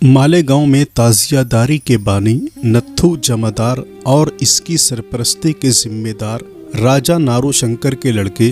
मालेगांव में ताजियादारी के बानी नत्थू जमादार और इसकी सरपरस्ती के जिम्मेदार राजा नारूशंकर के लड़के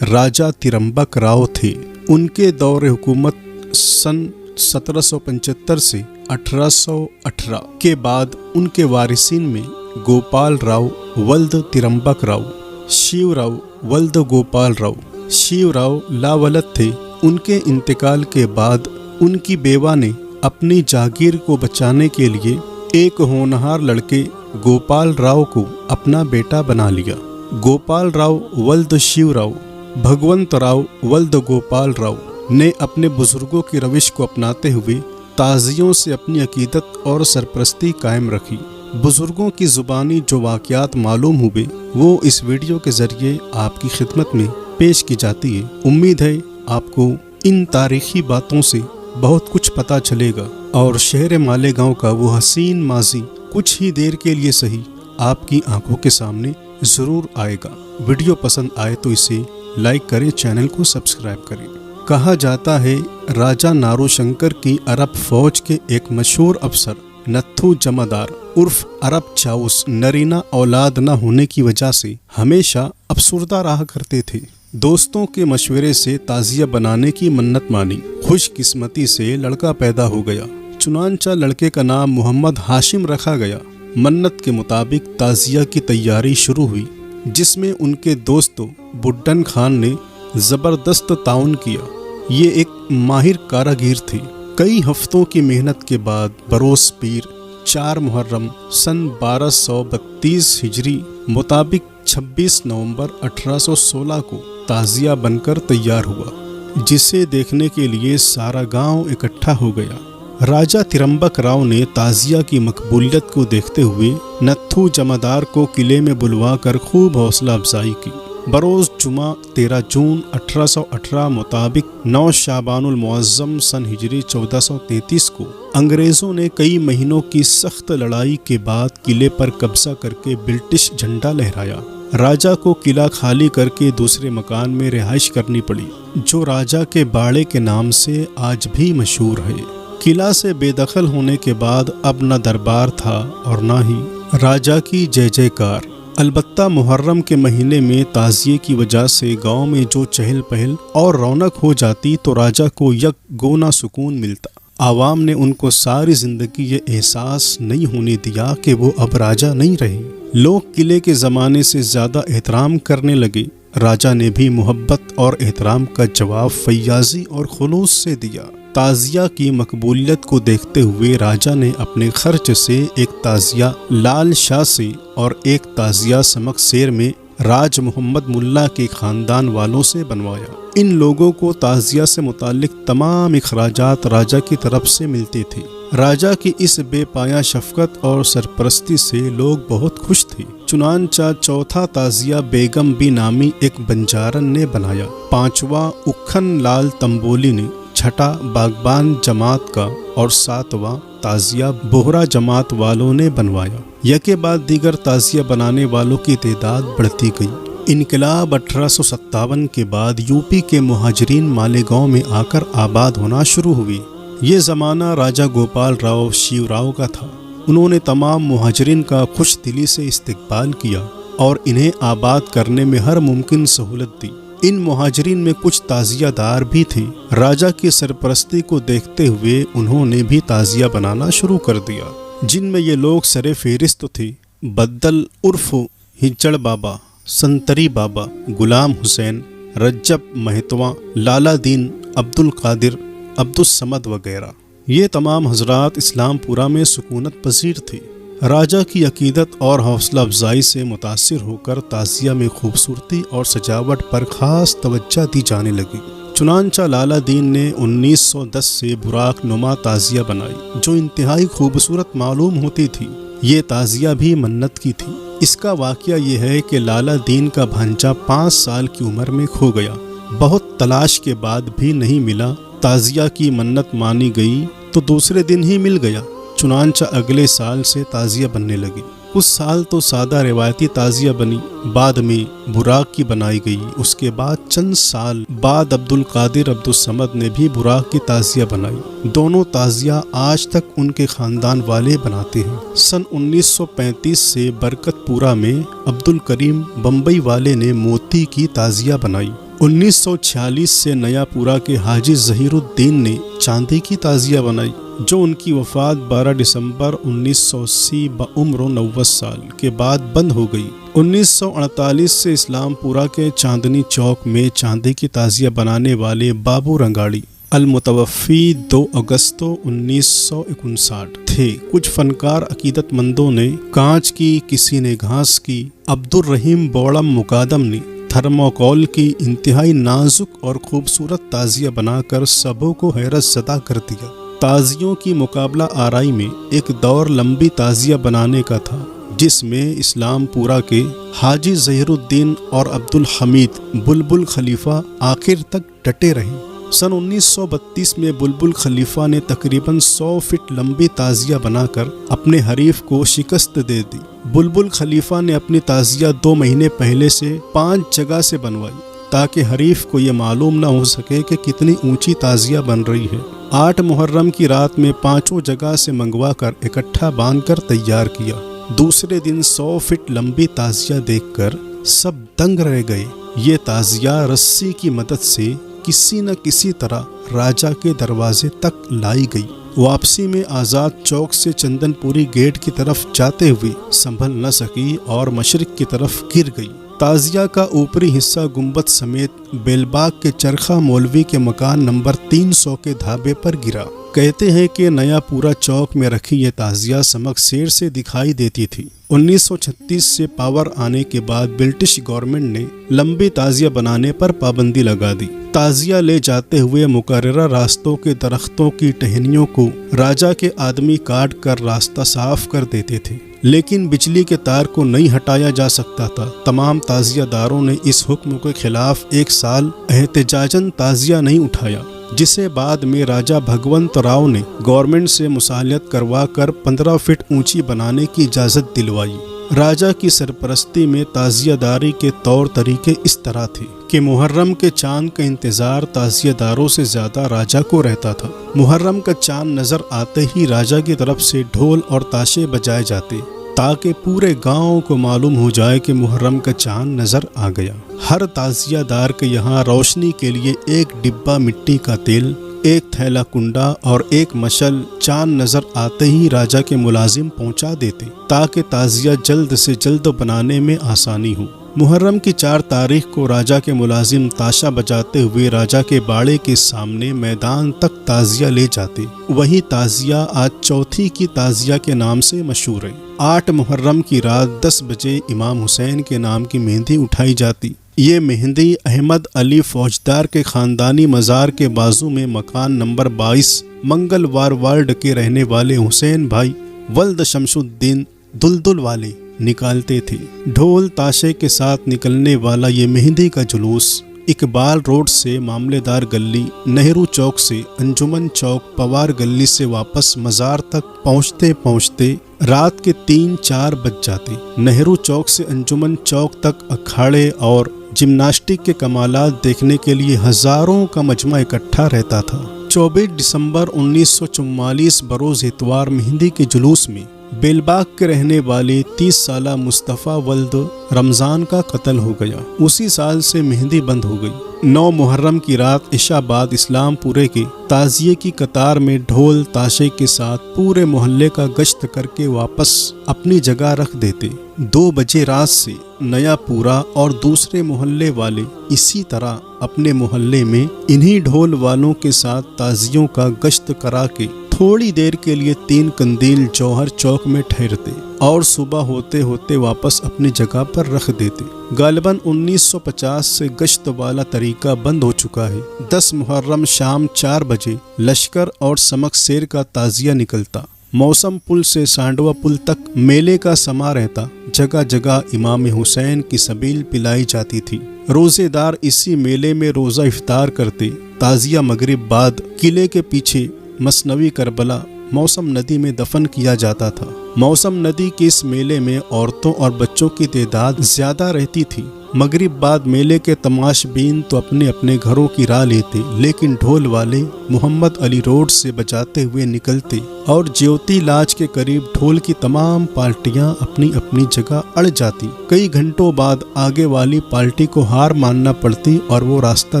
राजा तिरंबक राव थे। उनके दौर हुकूमत सन 1775 से 1818 के बाद उनके वारिसीन में गोपाल राव वल्द तिरंबक राव, शिवराव वल्द गोपाल राव, शिवराव लावलत थे। उनके इंतकाल के बाद उनकी बेवा ने अपनी जागीर को बचाने के लिए एक होनहार लड़के गोपाल राव को अपना बेटा बना लिया। गोपाल राव वल्द शिवराव भगवंत राव वल्द गोपाल राव ने अपने बुजुर्गों की रविश को अपनाते हुए ताजियों से अपनी अकीदत और सरपरस्ती कायम रखी। बुजुर्गों की ज़ुबानी जो वाक़यात मालूम हुए वो इस वीडियो के ज़रिए आपकी खिदमत में पेश की जाती है। उम्मीद है आपको इन तारीख़ी बातों से बहुत कुछ पता चलेगा और शहर मालेगांव का वो हसीन माजी कुछ ही देर के लिए सही आपकी आंखों के सामने ज़रूर आएगा। वीडियो पसंद आए तो इसे लाइक करें, चैनल को सब्सक्राइब करें। कहा जाता है राजा नारूशंकर की अरब फौज के एक मशहूर अफसर नत्थू जमादार उर्फ अरब चाउस नरीना औलाद न होने की वजह से हमेशा अफसुर्दा रहा करते थे। दोस्तों के मशवरे से ताजिया बनाने की मन्नत मानी। खुशकिस्मती से लड़का पैदा हो गया। चुनांचा लड़के का नाम मोहम्मद हाशिम रखा गया। मन्नत के मुताबिक ताजिया की तैयारी शुरू हुई, जिसमें उनके दोस्तों बुड्ढन खान ने ज़बरदस्त ताउन किया। ये एक माहिर कारागीर थे। कई हफ्तों की मेहनत के बाद बरोस पीर 4 मुहर्रम सन 1232 हिजरी मुताबिक 26 नवंबर 1816 को ताजिया बनकर तैयार हुआ, जिसे देखने के लिए सारा गांव इकट्ठा हो गया। राजा तिरंबक राव ने ताजिया की मकबूलियत को देखते हुए नत्थू जमादार को किले में बुलवाकर खूब हौसला अफजाई की। बरोज़ जुमा 13 जून 1818 मुताबिक 9 शाबानुल मुअज़्ज़म सन हिजरी 1433 को अंग्रेज़ों ने कई महीनों की सख्त लड़ाई के बाद किले पर कब्जा करके ब्रिटिश झंडा लहराया। राजा को किला खाली करके दूसरे मकान में रिहाइश करनी पड़ी, जो राजा के बाड़े के नाम से आज भी मशहूर है। किला से बेदखल होने के बाद अब न दरबार था और न ही राजा की जय जयकार। अलबत्ता मुहर्रम के महीने में ताजिए की वजह से गांव में जो चहल पहल और रौनक हो जाती तो राजा को यक गोना सुकून मिलता। आवाम ने उनको सारी जिंदगी ये एहसास नहीं होने दिया कि वो अब राजा नहीं रहे। लोग किले के ज़माने से ज़्यादा एहतराम करने लगे। राजा ने भी मोहब्बत और एहतराम का जवाब फैयाजी और खुलूस से दिया। ताजिया की मकबूलियत को देखते हुए राजा ने अपने खर्च से एक ताजिया लाल शाह से और एक ताजिया समक शेर में राज मोहम्मद मुल्ला के ख़ानदान वालों से बनवाया। इन लोगों को ताजिया से मुतालिक तमाम इखराजात राजा की तरफ से मिलते थे। राजा की इस बेपाया शफकत और सरपरस्ती से लोग बहुत खुश थे। चुनांचा चौथा ताजिया बेगम बी नामी एक बंजारन ने बनाया। 5वां उखन लाल तंबोली ने, छठा बागबान जमात का और 7वां ताजिया बोहरा जमात वालों ने बनवाया। यके बाद दीगर ताजिया बनाने वालों की तादाद बढ़ती गई। इनकलाब 1857 के बाद यूपी के मुहाजिरीन मालेगांव में आकर आबाद होना शुरू हुए। ये ज़माना राजा गोपाल राव शिवराव का था। उन्होंने तमाम मुहाजिरीन का खुश दिली से इस्तकबाल किया और इन्हें आबाद करने में हर मुमकिन सहूलत दी। इन मुहाजिरीन में कुछ ताजियादार भी थे। राजा की सरपरस्ती को देखते हुए उन्होंने भी ताजिया बनाना शुरू कर दिया, जिनमें ये लोग सरे फेरिस्त थे। बद्दल उर्फ हिजड़ बाबा, संतरी बाबा, गुलाम हुसैन, रज्जब महतवा, लाला दीन, अब्दुल कादिर, अब्दुल समद वगैरह। ये तमाम हजरात इस्लामपुरा में सुकूनत पसीर थे। राजा की अकीदत और हौसला अफजाई से मुतासिर होकर ताजिया में खूबसूरती और सजावट पर ख़ास तवज्जो दी जाने लगी। चुनांचा लाला दीन ने 1910 से बुराक नुमा ताजिया बनाई, जो इंतहाई खूबसूरत मालूम होती थी। ये ताजिया भी मन्नत की थी। इसका वाक़या ये है कि लाला दीन का भांजा 5 साल की उम्र में खो गया। बहुत तलाश के बाद भी नहीं मिला। ताजिया की मन्नत मानी गई तो दूसरे दिन ही मिल गया। चुनांचा अगले साल से ताजिया बनने लगी। कुछ साल तो सादा रिवायती ताज़िया बनी, बाद में बुराक की बनाई गई। उसके बाद चंद साल बाद अब्दुल कादिर अब्दुल समद ने भी बुराक की ताज़िया बनाई। दोनों ताज़िया आज तक उनके ख़ानदान वाले बनाते हैं। सन 1935 से बरकतपुरा में अब्दुल करीम बम्बई वाले ने मोती की ताज़िया बनाई। 1946 से नयापुरा के हाजी ज़हीरुद्दीन ने चांदी की ताज़िया बनाई, जो उनकी वफ़ात 12 दिसंबर 1980 बउम्र 90 साल के बाद बंद हो गई। 1948 से इस्लामपुरा के चांदनी चौक में चांदी की ताज़िया बनाने वाले बाबू रंगाड़ी अलमुतवफ़ी 2 अगस्त 1959 थे। कुछ फनकार अकीदतमंदों ने कांच की, किसी ने घास की। अब्दुल रहीम बोड़म मुकादम ने थर्मोकोल की इंतहाई नाजुक और खूबसूरत ताज़िया बनाकर सबों को हैरत ज़दा कर दिया। ताज़ियों की मुकाबला आराई में एक दौर लंबी ताज़िया बनाने का था, जिसमें इस्लामपुरा के हाजी ज़हीरुद्दीन और अब्दुल हमीद बुलबुल खलीफा आखिर तक डटे रहे। सन 1932 में बुलबुल खलीफा ने तकरीबन 100 फीट लंबी ताज़िया बनाकर अपने हरीफ को शिकस्त दे दी। बुलबुल खलीफा ने अपनी ताज़िया 2 महीने पहले से 5 जगह से बनवाई, ताकि हरीफ को ये मालूम न हो सके कि कितनी ऊंची ताज़िया बन रही है। 8 मुहर्रम की रात में 5 जगह से मंगवा कर इकट्ठा बांधकर तैयार किया। दूसरे दिन 100 फीट लंबी ताज़िया देखकर सब दंग रह गए। ये ताज़िया रस्सी की मदद से किसी न किसी तरह राजा के दरवाजे तक लाई गई। वापसी में आज़ाद चौक से चंदनपुरी गेट की तरफ जाते हुए संभल न सकी और मशरिक की तरफ गिर गई। ताज़िया का ऊपरी हिस्सा गुंबद समेत बेलबाग के चरखा मौलवी के मकान नंबर 300 के ढाबे पर गिरा। कहते हैं कि नयापुरा चौक में रखी ये ताज़िया समक शेर से दिखाई देती थी। 1936 से पावर आने के बाद ब्रिटिश गवर्नमेंट ने लंबी ताज़िया बनाने पर पाबंदी लगा दी। ताज़िया ले जाते हुए मुकर्ररा रास्तों के दरख्तों की टहनियों को राजा के आदमी काट कर रास्ता साफ कर देते थे, लेकिन बिजली के तार को नहीं हटाया जा सकता था। तमाम ताज़ियादारों ने इस हुक्म के खिलाफ 1 साल एहतजाजन ताज़िया नहीं उठाया, जिसे बाद में राजा भगवंत राव ने गवर्नमेंट से मुसालियत करवा कर 15 फीट ऊंची बनाने की इजाज़त दिलवाई। राजा की सरपरस्ती में ताज़ियादारी के तौर तरीके इस तरह थे कि मुहर्रम के चांद का इंतज़ार ताज़ियादारों से ज़्यादा राजा को रहता था। मुहर्रम का चांद नज़र आते ही राजा की तरफ से ढोल और ताशे बजाए जाते, ताकि पूरे गांव को मालूम हो जाए कि मुहर्रम का चांद नज़र आ गया। हर ताज़ियादार के यहाँ रोशनी के लिए 1 डिब्बा मिट्टी का तेल, 1 थैला कुंडा और 1 मशल चांद नज़र आते ही राजा के मुलाजिम पहुँचा देते, ताकि ताज़िया जल्द से जल्द बनाने में आसानी हो। मुहर्रम की 4 तारीख को राजा के मुलाजिम ताशा बजाते हुए राजा के बाड़े के सामने मैदान तक ताज़िया ले जाते। वही ताज़िया आज चौथी की ताज़िया के नाम से मशहूर है। 8 मुहर्रम की रात 10 बजे इमाम हुसैन के नाम की मेहंदी उठाई जाती। ये मेहंदी अहमद अली फौजदार के ख़ानदानी मज़ार के बाजू में मकान नंबर 22 मंगलवार वार्ड के रहने वाले हुसैन भाई वल्द शमशुद्दीन दुलदुल वाले निकालते थे। ढोल ताशे के साथ निकलने वाला ये मेहंदी का जुलूस इकबाल रोड से मामलेदार गली, नेहरू चौक से अंजुमन चौक, पवार गली से वापस मज़ार तक पहुँचते पहुँचते रात के 3-4 बज जाते। नेहरू चौक से अंजुमन चौक तक अखाड़े और जिम्नास्टिक के कमालात देखने के लिए हज़ारों का मजमा इकट्ठा रहता था। 24 दिसंबर 1944 बरोज़ इतवार मेहंदी के जुलूस में बेलबाग के रहने वाले 30 साला मुस्तफ़ा वल्द रमज़ान का कत्ल हो गया। उसी साल से मेहंदी बंद हो गई। 9 मुहर्रम की रात इशा बाद इस्लामपुरे के ताज़िये की कतार में ढोल ताशे के साथ पूरे मोहल्ले का गश्त करके वापस अपनी जगह रख देते। 2 बजे रात से नयापुरा और दूसरे मोहल्ले वाले इसी तरह अपने मोहल्ले में इन्हीं ढोल वालों के साथ ताज़ियों का गश्त करा के थोड़ी देर के लिए 3 कंदील जौहर चौक में ठहरते और सुबह होते होते वापस अपनी जगह पर रख देते। गालिबन 1950 से गश्त वाला तरीका बंद हो चुका है। 10 मुहर्रम शाम 4 बजे लश्कर और समक शेर का ताज़िया निकलता। मौसम पुल से सांडवा पुल तक मेले का समा रहता। जगह जगह इमाम हुसैन की सबील पिलाई जाती थी। रोज़ेदार इसी मेले में रोज़ा इफ्तार करते। ताज़िया मगरिब बाद किले के पीछे मसनवी करबला मौसम नदी में दफन किया जाता था। मौसम नदी के इस मेले में औरतों और बच्चों की तादाद ज्यादा रहती थी। मगरिब बाद मेले के तमाशबीन तो अपने अपने घरों की राह लेते, लेकिन ढोल वाले मोहम्मद अली रोड से बजाते हुए निकलते और ज्योति लाज के करीब ढोल की तमाम पार्टियां अपनी अपनी जगह अड़ जाती। कई घंटों बाद आगे वाली पार्टी को हार मानना पड़ती और वो रास्ता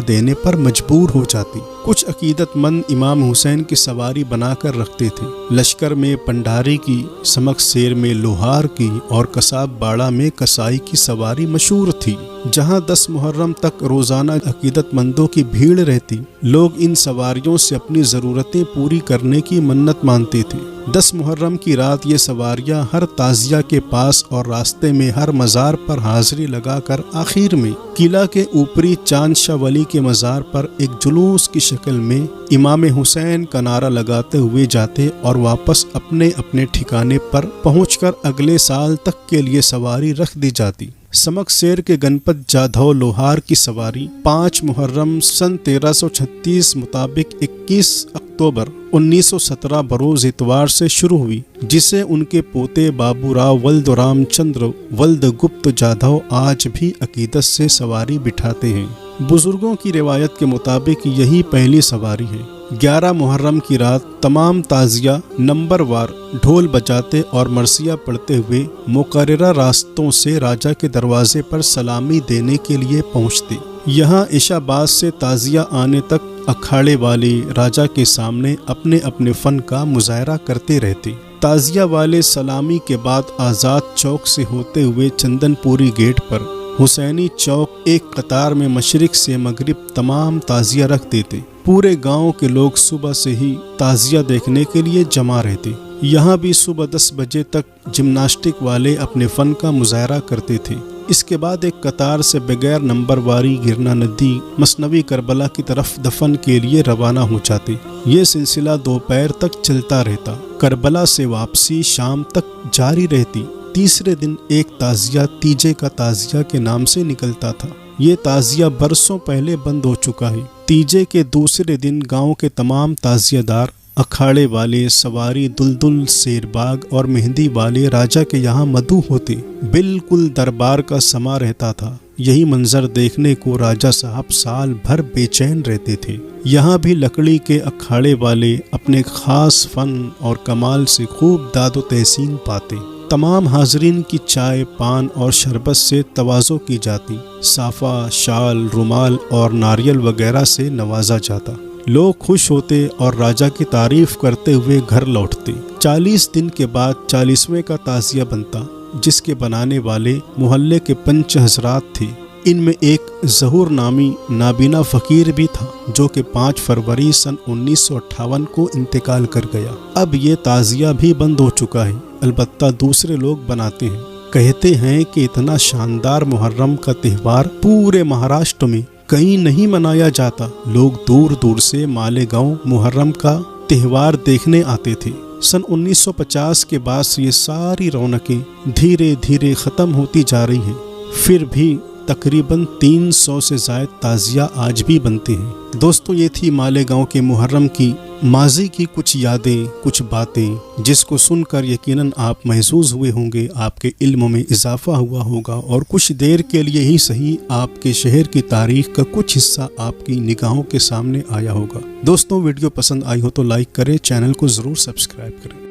देने पर मजबूर हो जाती। कुछ अकीदतमंद इमाम हुसैन की सवारी बनाकर रखते थे। लश्कर में पंडारी की, समक शेर में लोहार की और कसाब बाड़ा में कसाई की सवारी मशहूर थी, जहां 10 मुहर्रम तक रोजाना अकीदतमंदों की भीड़ रहती। लोग इन सवारियों से अपनी ज़रूरतें पूरी करने की मन्नत मानते थे। 10 मुहर्रम की रात ये सवारियां हर ताजिया के पास और रास्ते में हर मज़ार पर हाजिरी लगाकर आखिर में किला के ऊपरी चांद शाह वली के मज़ार पर एक जुलूस की शक्ल में इमाम हुसैन का नारा लगाते हुए जाते और वापस अपने अपने ठिकाने पर पहुंचकर अगले साल तक के लिए सवारी रख दी जाती। समक शेर के गणपत जाधव लोहार की सवारी 5 मुहर्रम सन 1336 मुताबिक 21 अक्टूबर 1917 बरोज इतवार से शुरू हुई, जिसे उनके पोते बाबूराव वल्द रामचंद्र वल्द गुप्त जाधव आज भी अकीदत से सवारी बिठाते हैं। बुजुर्गों की रिवायत के मुताबिक यही पहली सवारी है। 11 मुहर्रम की रात तमाम ताजिया नंबरवार ढोल बजाते और मरसिया पढ़ते हुए मुकर्ररा रास्तों से राजा के दरवाजे पर सलामी देने के लिए पहुंचते। यहाँ इशाबाद से ताजिया आने तक अखाड़े वाले राजा के सामने अपने अपने फन का मुजाहरा करते रहते। ताजिया वाले सलामी के बाद आज़ाद चौक से होते हुए चंदनपुरी गेट पर हुसैनी चौक एक कतार में मशरिक से मगरिब तमाम ताजिया रख देते। पूरे गांव के लोग सुबह से ही ताजिया देखने के लिए जमा रहते। यहाँ भी सुबह 10 बजे तक जिम्नास्टिक वाले अपने फन का मुजाहरा करते थे। इसके बाद एक कतार से बगैर नंबरवारी गिरना नदी मसनवी करबला की तरफ दफन के लिए रवाना हो जाते। ये सिलसिला दोपहर तक चलता रहता। करबला से वापसी शाम तक जारी रहती। तीसरे दिन एक ताजिया तीजे का ताजिया के नाम से निकलता था। ये ताजिया बरसों पहले बंद हो चुका है। तीजे के दूसरे दिन गांव के तमाम ताजियादार, अखाड़े वाले, सवारी, दुलदुल, शेरबाग और मेहंदी वाले राजा के यहाँ मदऊ होते। बिल्कुल दरबार का समा रहता था। यही मंजर देखने को राजा साहब साल भर बेचैन रहते थे। यहाँ भी लकड़ी के अखाड़े वाले अपने खास फन और कमाल से खूब दादो तहसीन पाते। तमाम हाजरीन की चाय, पान और शरबत से तवाज़ो की जाती। साफा, शाल, रुमाल और नारियल वगैरह से नवाजा जाता। लोग खुश होते और राजा की तारीफ करते हुए घर लौटते। 40 दिन के बाद 40वें का ताजिया बनता, जिसके बनाने वाले मोहल्ले के पंच हजरात थे। इनमें एक ज़हूर नामी नाबीना फ़कीर भी था, जो कि 5 फरवरी सन 1958 को इंतकाल कर गया। अब ये ताजिया भी बंद हो चुका है, अलबत्ता दूसरे लोग बनाते हैं। कहते हैं कि इतना शानदार मुहर्रम का त्यौहार पूरे महाराष्ट्र में कहीं नहीं मनाया जाता। लोग दूर दूर से मालेगांव मुहर्रम का त्यौहार देखने आते थे। सन 1950 के बाद से ये सारी रौनकें धीरे धीरे ख़त्म होती जा रही हैं। फिर भी तकरीबन 300 से ज़ायद ताजिया आज भी बनते हैं। दोस्तों, ये थी मालेगांव के मुहर्रम की माजी की कुछ यादें, कुछ बातें, जिसको सुनकर यकीनन आप महसूस हुए होंगे, आपके इल्म में इजाफा हुआ होगा और कुछ देर के लिए ही सही आपके शहर की तारीख का कुछ हिस्सा आपकी निगाहों के सामने आया होगा। दोस्तों, वीडियो पसंद आई हो तो लाइक करें, चैनल को ज़रूर सब्सक्राइब करें।